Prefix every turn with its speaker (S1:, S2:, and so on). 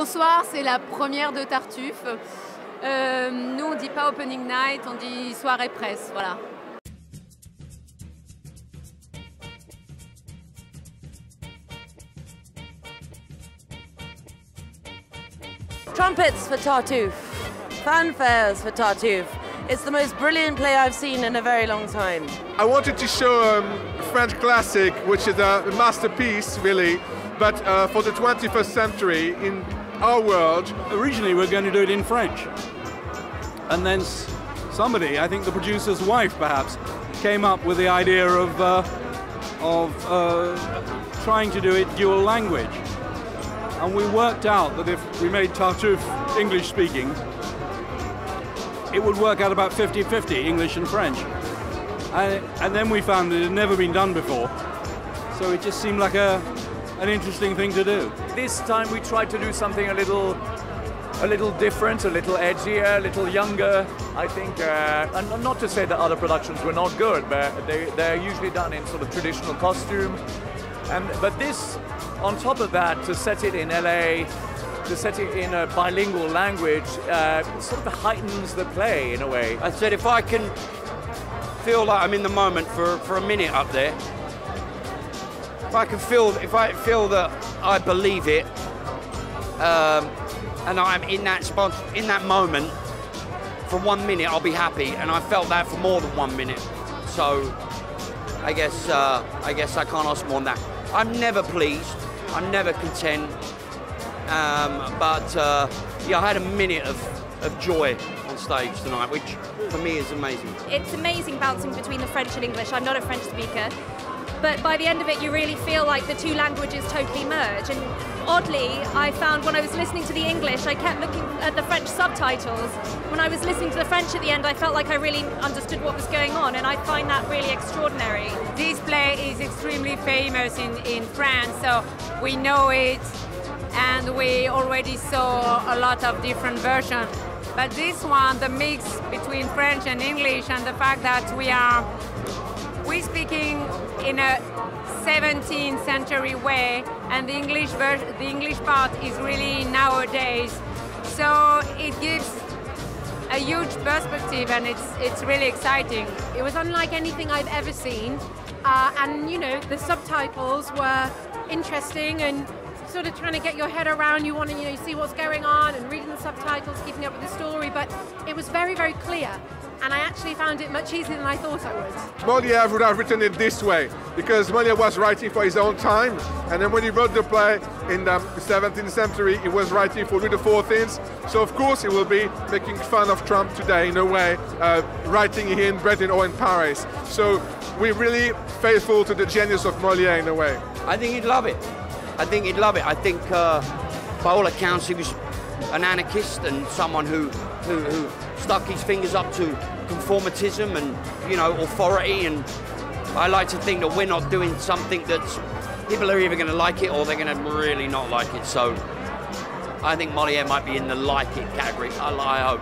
S1: Bonsoir, c'est la première de Tartuffe. Nous, on dit pas opening night, on dit soirée presse, voilà.
S2: Trumpets for Tartuffe, fanfares for Tartuffe. It's the most brilliant play I've seen in a very long time.
S3: I wanted to show a French classic, which is a masterpiece, really, but for the 21st century in our world.
S4: Originally, we were going to do it in French. And then somebody, I think the producer's wife perhaps, came up with the idea of trying to do it dual language. And we worked out that if we made Tartuffe English speaking, it would work out about 50-50, English and French. And then we found that it had never been done before. So it just seemed like an interesting thing to do.
S5: This time we tried to do something a little different, a little edgier, a little younger, I think. And not to say that other productions were not good, but they're usually done in sort of traditional costume. But this, on top of that, to set it in LA, to set it in a bilingual language, sort of heightens the play in a way.
S6: I said if I can feel like I'm in the moment for a minute up there, if I feel that I believe it, and I'm in that spot, in that moment, for 1 minute, I'll be happy. And I felt that for more than 1 minute. So I guess I can't ask more than that. I'm never pleased. I'm never content. Yeah, I had a minute of joy on stage tonight, which for me is amazing.
S7: It's amazing bouncing between the French and English. I'm not a French speaker, but by the end of it, you really feel like the two languages totally merge. And oddly, I found when I was listening to the English, I kept looking at the French subtitles. When I was listening to the French at the end, I felt like I really understood what was going on, and I find that really extraordinary.
S1: This play is extremely famous in France, so we know it, and we already saw a lot of different versions. But this one, the mix between French and English, and the fact that we're speaking in a 17th century way, and the English part is really nowadays. So it gives a huge perspective, and it's really exciting.
S8: It was unlike anything I've ever seen, and you know, the subtitles were interesting and sort of trying to get your head around. You want to see what's going on and reading the subtitles, keeping up with the story, but it was very, very clear. And I actually found it much easier than I thought I would.
S3: Molière would have written it this way, because Molière was writing for his own time, and then when he wrote the play in the 17th century, he was writing for Louis XIV, so of course he will be making fun of Trump today in a way, writing here in Britain or in Paris. So we're really faithful to the genius of Molière in a way.
S6: I think he'd love it. I think he'd love it. I think, by all accounts, he was an anarchist and someone who stuck his fingers up to conformatism and, authority. And I like to think that we're not doing something that's people are either going to like it or they're going to really not like it. So I think Molière might be in the like it category. I hope.